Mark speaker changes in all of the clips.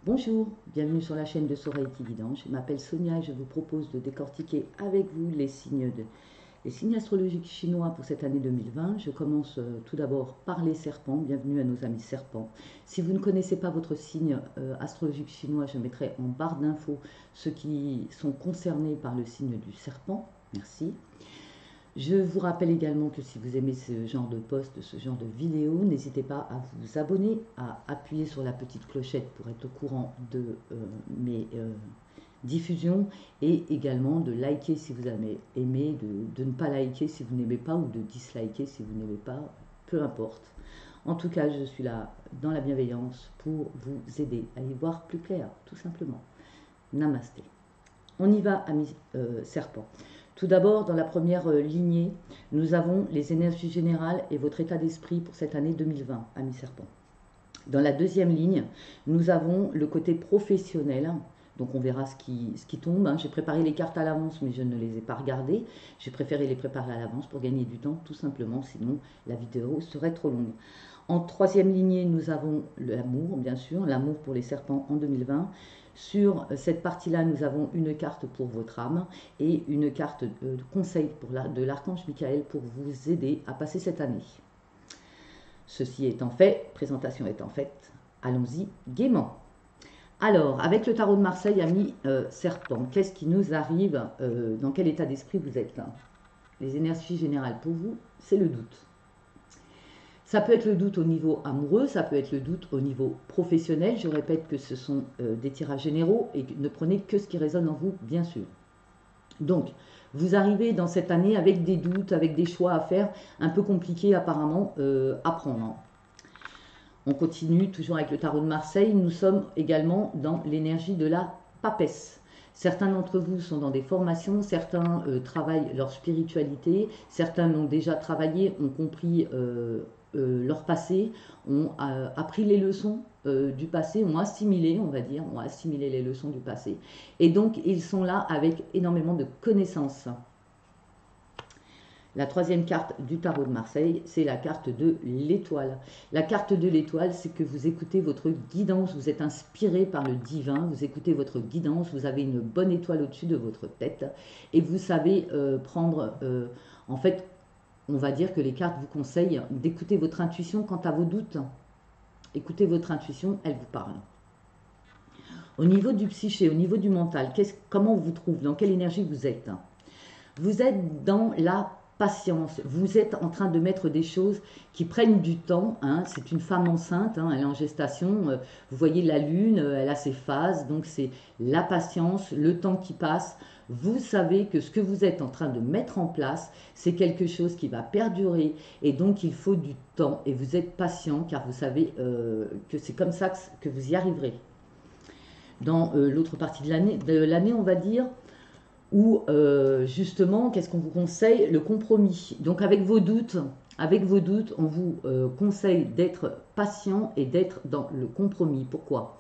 Speaker 1: Bonjour, bienvenue sur la chaîne de Soreille qui Guidance. Je m'appelle Sonia et je vous propose de décortiquer avec vous les signes astrologiques chinois pour cette année 2020. Je commence tout d'abord par les serpents. Bienvenue à nos amis serpents. Si vous ne connaissez pas votre signe astrologique chinois, je mettrai en barre d'infos ceux qui sont concernés par le signe du serpent. Merci. Je vous rappelle également que si vous aimez ce genre de post, ce genre de vidéo, n'hésitez pas à vous abonner, à appuyer sur la petite clochette pour être au courant de mes diffusions et également de liker si vous avez aimé, de ne pas liker si vous n'aimez pas ou de disliker si vous n'aimez pas, peu importe. En tout cas, je suis là dans la bienveillance pour vous aider à y voir plus clair, tout simplement. Namasté. On y va, amis serpents. Tout d'abord, dans la première lignée, nous avons les énergies générales et votre état d'esprit pour cette année 2020, amis serpents. Dans la deuxième ligne, nous avons le côté professionnel. Donc on verra ce qui tombe. J'ai préparé les cartes à l'avance, mais je ne les ai pas regardées. J'ai préféré les préparer à l'avance pour gagner du temps, tout simplement, sinon la vidéo serait trop longue. En troisième lignée, nous avons l'amour, bien sûr, l'amour pour les serpents en 2020. Sur cette partie-là, nous avons une carte pour votre âme et une carte de conseil de l'archange Michael pour vous aider à passer cette année. Ceci étant fait, présentation étant faite, allons-y gaiement. Alors, avec le tarot de Marseille, amis serpent, qu'est-ce qui nous arrive dans quel état d'esprit vous êtes là? Les énergies générales pour vous, c'est le doute. Ça peut être le doute au niveau amoureux, ça peut être le doute au niveau professionnel. Je répète que ce sont des tirages généraux et ne prenez que ce qui résonne en vous, bien sûr. Donc, vous arrivez dans cette année avec des doutes, avec des choix à faire, un peu compliqués apparemment à prendre. On continue toujours avec le tarot de Marseille. Nous sommes également dans l'énergie de la papesse. Certains d'entre vous sont dans des formations, certains travaillent leur spiritualité, certains l'ont déjà travaillé, ont compris leur passé, ont appris les leçons du passé, ont assimilé, on va dire, ont assimilé les leçons du passé. Et donc, ils sont là avec énormément de connaissances. La troisième carte du tarot de Marseille, c'est la carte de l'étoile. La carte de l'étoile, c'est que vous écoutez votre guidance, vous êtes inspiré par le divin, vous écoutez votre guidance, vous avez une bonne étoile au-dessus de votre tête et vous savez prendre, en fait, on va dire que les cartes vous conseillent d'écouter votre intuition quant à vos doutes. Écoutez votre intuition, elle vous parle. Au niveau du psyché, au niveau du mental, comment on vous trouve, dans quelle énergie vous êtes? Vous êtes dans la patience, vous êtes en train de mettre des choses qui prennent du temps, c'est une femme enceinte, elle est en gestation, vous voyez la lune, elle a ses phases, donc c'est la patience, le temps qui passe. Vous savez que ce que vous êtes en train de mettre en place, c'est quelque chose qui va perdurer et donc il faut du temps et vous êtes patient car vous savez que c'est comme ça que vous y arriverez. Dans l'autre partie de l'année, on va dire, où justement, qu'est-ce qu'on vous conseille? Le compromis. Donc avec vos doutes, on vous conseille d'être patient et d'être dans le compromis. Pourquoi?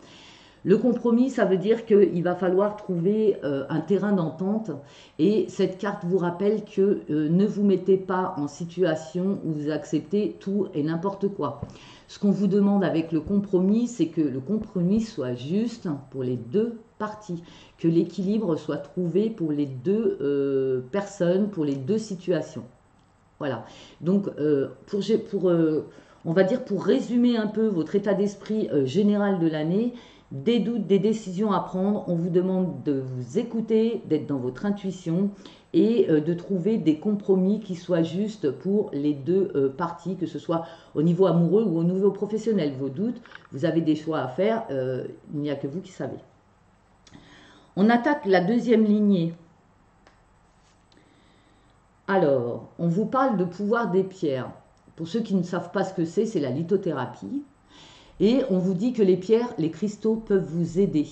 Speaker 1: Le compromis, ça veut dire qu'il va falloir trouver un terrain d'entente et cette carte vous rappelle que ne vous mettez pas en situation où vous acceptez tout et n'importe quoi. Ce qu'on vous demande avec le compromis, c'est que le compromis soit juste pour les deux parties, que l'équilibre soit trouvé pour les deux personnes, pour les deux situations. Voilà. Donc, on va dire pour résumer un peu votre état d'esprit général de l'année, des doutes, des décisions à prendre, on vous demande de vous écouter, d'être dans votre intuition et de trouver des compromis qui soient justes pour les deux parties, que ce soit au niveau amoureux ou au niveau professionnel. Vos doutes, vous avez des choix à faire, il n'y a que vous qui savez. On attaque la deuxième lignée. Alors, on vous parle de pouvoir des pierres. Pour ceux qui ne savent pas ce que c'est la lithothérapie. Et on vous dit que les pierres, les cristaux peuvent vous aider.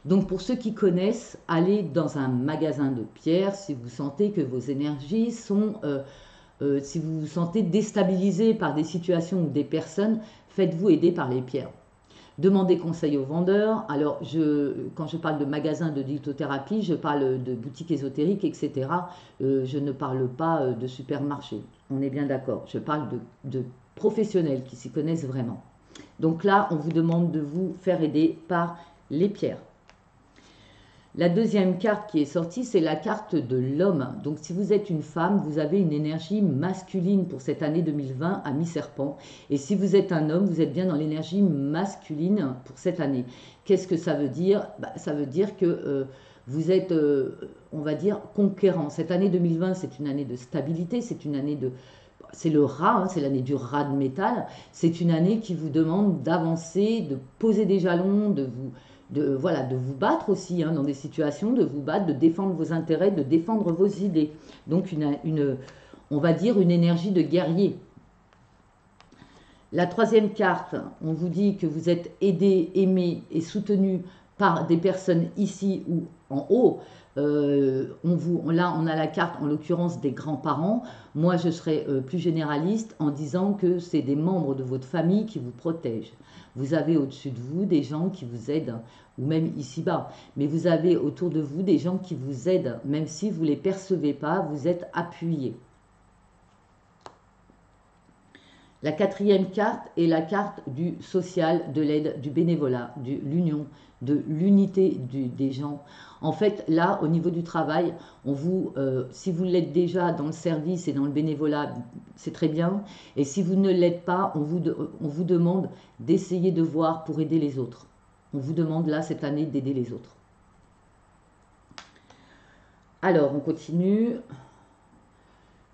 Speaker 1: Donc pour ceux qui connaissent, allez dans un magasin de pierres si vous sentez que vos énergies sont... si vous vous sentez déstabilisé par des situations ou des personnes, faites-vous aider par les pierres. Demandez conseil aux vendeurs. Alors, quand je parle de magasin de lithothérapie, je parle de boutiques ésotériques, etc. Je ne parle pas de supermarché. On est bien d'accord. Je parle de professionnels qui s'y connaissent vraiment. Donc là, on vous demande de vous faire aider par les pierres. La deuxième carte qui est sortie, c'est la carte de l'homme. Donc si vous êtes une femme, vous avez une énergie masculine pour cette année 2020 à mi-serpent. Et si vous êtes un homme, vous êtes bien dans l'énergie masculine pour cette année. Qu'est-ce que ça veut dire? Ça veut dire que vous êtes, on va dire, conquérant. Cette année 2020, c'est une année de stabilité, c'est une année de... C'est le rat, hein, c'est l'année du rat de métal. C'est une année qui vous demande d'avancer, de poser des jalons, voilà, de vous battre aussi hein, dans des situations, de vous battre, de défendre vos intérêts, de défendre vos idées. Donc on va dire une énergie de guerrier. La troisième carte, on vous dit que vous êtes aidé, aimé et soutenu par des personnes ici ou en haut. Là, on a la carte, en l'occurrence, des grands-parents. Moi, je serais plus généraliste en disant que c'est des membres de votre famille qui vous protègent. Vous avez au-dessus de vous des gens qui vous aident, ou même ici-bas. Mais vous avez autour de vous des gens qui vous aident, même si vous ne les percevez pas, vous êtes appuyés. La quatrième carte est la carte du social, de l'aide, du bénévolat, de l'union, de l'unité des gens. En fait, là, au niveau du travail, si vous l'êtes déjà dans le service et dans le bénévolat, c'est très bien. Et si vous ne l'êtes pas, on vous demande d'essayer de voir pour aider les autres. On vous demande là, cette année, d'aider les autres. Alors, on continue.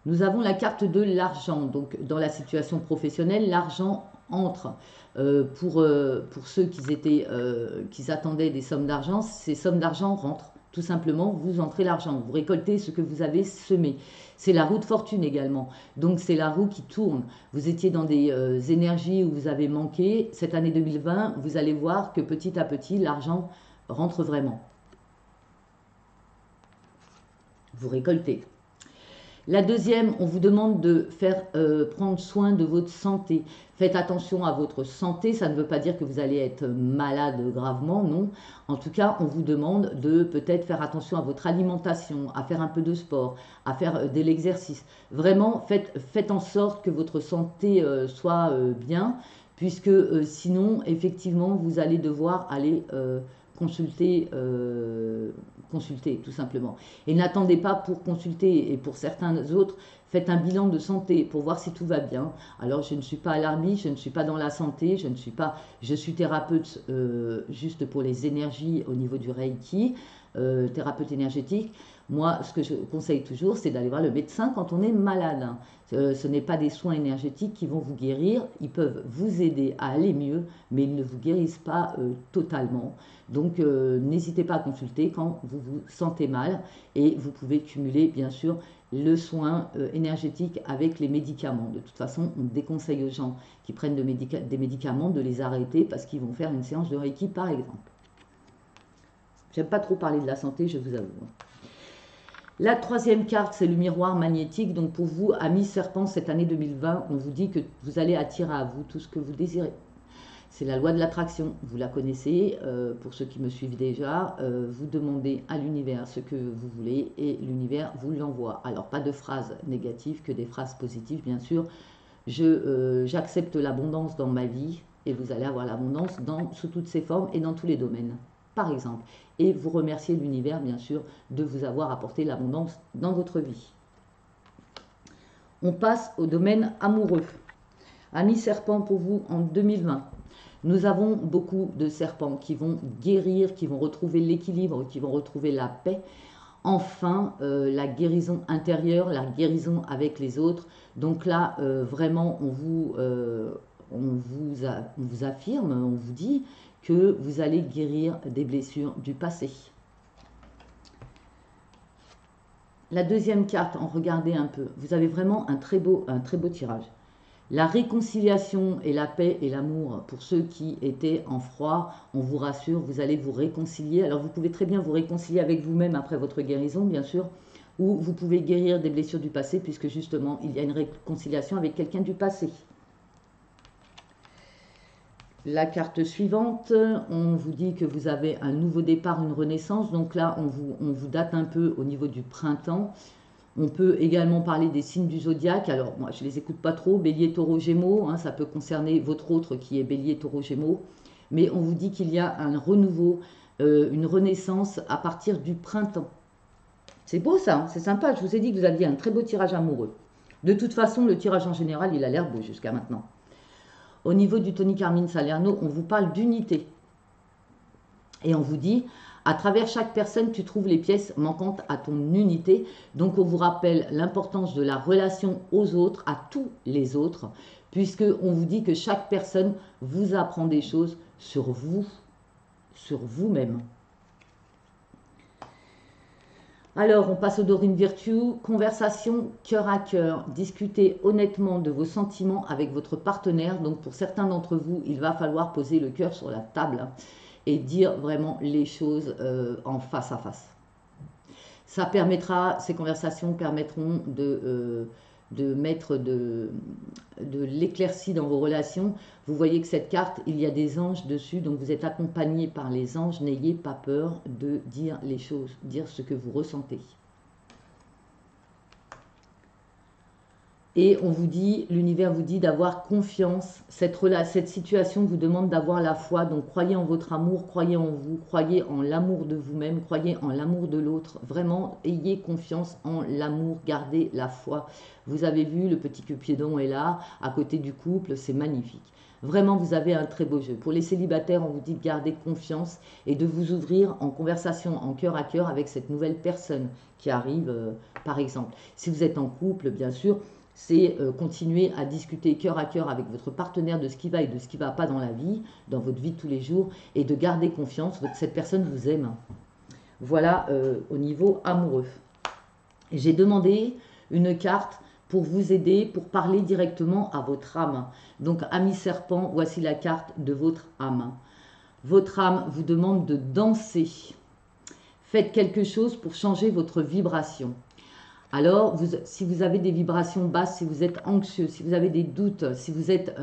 Speaker 1: Nous avons la carte de l'argent. Donc, dans la situation professionnelle, l'argent entre. Pour ceux qui attendaient des sommes d'argent, ces sommes d'argent rentrent. Tout simplement, vous entrez l'argent. Vous récoltez ce que vous avez semé. C'est la roue de fortune également. Donc, c'est la roue qui tourne. Vous étiez dans des énergies où vous avez manqué. Cette année 2020, vous allez voir que petit à petit, l'argent rentre vraiment. Vous récoltez. La deuxième, on vous demande de prendre soin de votre santé. Faites attention à votre santé, ça ne veut pas dire que vous allez être malade gravement, non. En tout cas, on vous demande de peut-être faire attention à votre alimentation, à faire un peu de sport, à faire de l'exercice. Vraiment, faites en sorte que votre santé soit bien, puisque sinon, effectivement, vous allez devoir aller consulter tout simplement. Et n'attendez pas pour consulter, et pour certains autres, faites un bilan de santé pour voir si tout va bien. Alors je ne suis pas alarmiste, je ne suis pas dans la santé, je suis thérapeute juste pour les énergies au niveau du Reiki, thérapeute énergétique. Moi, ce que je conseille toujours, c'est d'aller voir le médecin quand on est malade. Ce n'est pas des soins énergétiques qui vont vous guérir, ils peuvent vous aider à aller mieux, mais ils ne vous guérissent pas totalement. Donc, n'hésitez pas à consulter quand vous vous sentez mal et vous pouvez cumuler, bien sûr, le soin énergétique avec les médicaments. De toute façon, on déconseille aux gens qui prennent des médicaments de les arrêter parce qu'ils vont faire une séance de Reiki, par exemple. J'aime pas trop parler de la santé, je vous avoue. La troisième carte, c'est le miroir magnétique. Donc pour vous, amis serpents, cette année 2020, on vous dit que vous allez attirer à vous tout ce que vous désirez. C'est la loi de l'attraction, vous la connaissez. Pour ceux qui me suivent déjà, vous demandez à l'univers ce que vous voulez et l'univers vous l'envoie. Alors pas de phrases négatives, que des phrases positives, bien sûr. J'accepte l'abondance dans ma vie et vous allez avoir l'abondance sous toutes ses formes et dans tous les domaines, par exemple. Et vous remerciez l'univers, bien sûr, de vous avoir apporté l'abondance dans votre vie. On passe au domaine amoureux. Amis serpents, pour vous, en 2020, nous avons beaucoup de serpents qui vont guérir, qui vont retrouver l'équilibre, qui vont retrouver la paix. Enfin, la guérison intérieure, la guérison avec les autres. Donc là, vraiment, on vous affirme, on vous dit que vous allez guérir des blessures du passé. La deuxième carte, regardez un peu, vous avez vraiment un très beau tirage. La réconciliation et la paix et l'amour, pour ceux qui étaient en froid, on vous rassure, vous allez vous réconcilier. Alors vous pouvez très bien vous réconcilier avec vous-même après votre guérison, bien sûr, ou vous pouvez guérir des blessures du passé, puisque justement, il y a une réconciliation avec quelqu'un du passé. La carte suivante, on vous dit que vous avez un nouveau départ, une renaissance. Donc là, on vous date un peu au niveau du printemps. On peut également parler des signes du zodiaque. Alors, moi, je ne les écoute pas trop. Bélier, taureau, gémeaux. Hein, ça peut concerner votre autre qui est bélier, taureau, gémeaux. mais on vous dit qu'il y a un renouveau, une renaissance à partir du printemps. C'est beau ça, hein, c'est sympa, je vous ai dit que vous aviez un très beau tirage amoureux. De toute façon, le tirage en général, il a l'air beau jusqu'à maintenant. Au niveau du Tony Carmine Salerno, on vous parle d'unité. Et on vous dit, à travers chaque personne, tu trouves les pièces manquantes à ton unité. Donc on vous rappelle l'importance de la relation aux autres, à tous les autres, puisque on vous dit que chaque personne vous apprend des choses sur vous-même. Alors, on passe au Dorine Virtue. Conversation cœur à cœur. Discutez honnêtement de vos sentiments avec votre partenaire. Donc, pour certains d'entre vous, il va falloir poser le cœur sur la table et dire vraiment les choses en face à face. Ça permettra, ces conversations permettront de mettre de l'éclaircie dans vos relations. Vous voyez que cette carte, il y a des anges dessus, donc vous êtes accompagné par les anges. N'ayez pas peur de dire les choses, dire ce que vous ressentez. Et on vous dit, l'univers vous dit d'avoir confiance. Cette situation vous demande d'avoir la foi. Donc croyez en votre amour, croyez en vous, croyez en l'amour de vous-même, croyez en l'amour de l'autre. Vraiment, ayez confiance en l'amour, gardez la foi. Vous avez vu, le petit Cupidon est là, à côté du couple, c'est magnifique. Vraiment, vous avez un très beau jeu. Pour les célibataires, on vous dit de garder confiance et de vous ouvrir en conversation, en cœur à cœur avec cette nouvelle personne qui arrive, par exemple. Si vous êtes en couple, bien sûr, c'est continuer à discuter cœur à cœur avec votre partenaire de ce qui va et de ce qui ne va pas dans la vie, dans votre vie de tous les jours, et de garder confiance que cette personne vous aime. Voilà au niveau amoureux. J'ai demandé une carte pour vous aider, pour parler directement à votre âme. Donc, ami serpent, voici la carte de votre âme. Votre âme vous demande de danser. Faites quelque chose pour changer votre vibration. Alors, si vous avez des vibrations basses, si vous êtes anxieux, si vous avez des doutes, si vous n'êtes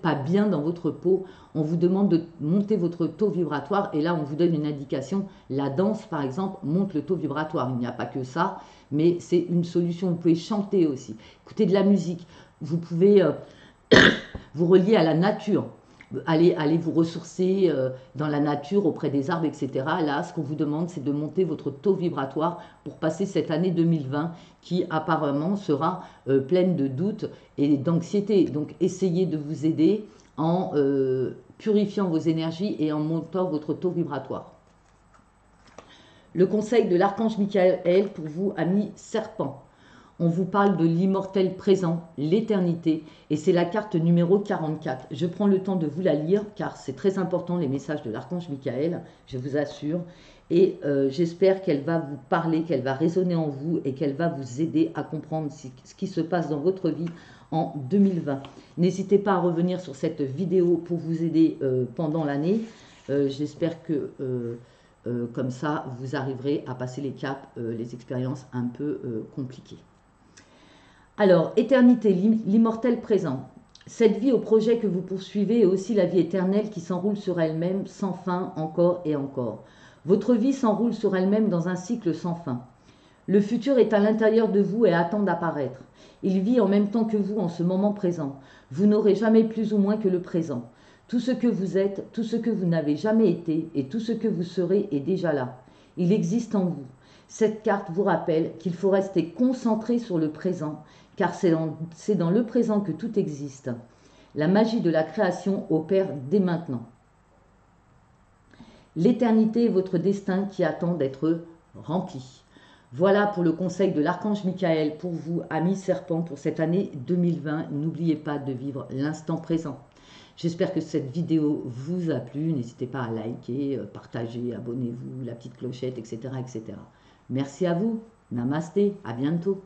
Speaker 1: pas bien dans votre peau, on vous demande de monter votre taux vibratoire. Et là, on vous donne une indication. La danse, par exemple, monte le taux vibratoire. Il n'y a pas que ça, mais c'est une solution. Vous pouvez chanter aussi, écouter de la musique. Vous pouvez vous relier à la nature. Allez vous ressourcer dans la nature, auprès des arbres, etc. Là, ce qu'on vous demande, c'est de monter votre taux vibratoire pour passer cette année 2020 qui apparemment sera pleine de doutes et d'anxiété. Donc, essayez de vous aider en purifiant vos énergies et en montant votre taux vibratoire. Le conseil de l'archange Michael pour vous, amis serpents. On vous parle de l'immortel présent, l'éternité, et c'est la carte numéro 44. Je prends le temps de vous la lire, car c'est très important, les messages de l'archange Michael, je vous assure. Et j'espère qu'elle va vous parler, qu'elle va résonner en vous, et qu'elle va vous aider à comprendre ce qui se passe dans votre vie en 2020. N'hésitez pas à revenir sur cette vidéo pour vous aider pendant l'année. J'espère que... comme ça, vous arriverez à passer les caps, les expériences un peu compliquées. Alors, éternité, l'immortel présent. Cette vie au projet que vous poursuivez est aussi la vie éternelle qui s'enroule sur elle-même sans fin, encore et encore. Votre vie s'enroule sur elle-même dans un cycle sans fin. Le futur est à l'intérieur de vous et attend d'apparaître. Il vit en même temps que vous en ce moment présent. Vous n'aurez jamais plus ou moins que le présent. Tout ce que vous êtes, tout ce que vous n'avez jamais été et tout ce que vous serez est déjà là. Il existe en vous. Cette carte vous rappelle qu'il faut rester concentré sur le présent, car c'est dans le présent que tout existe. La magie de la création opère dès maintenant. L'éternité est votre destin qui attend d'être rempli. Voilà pour le conseil de l'archange Michael pour vous, amis serpents, pour cette année 2020. N'oubliez pas de vivre l'instant présent. J'espère que cette vidéo vous a plu. N'hésitez pas à liker, partager, abonnez-vous, la petite clochette, etc., etc. Merci à vous. Namasté. À bientôt.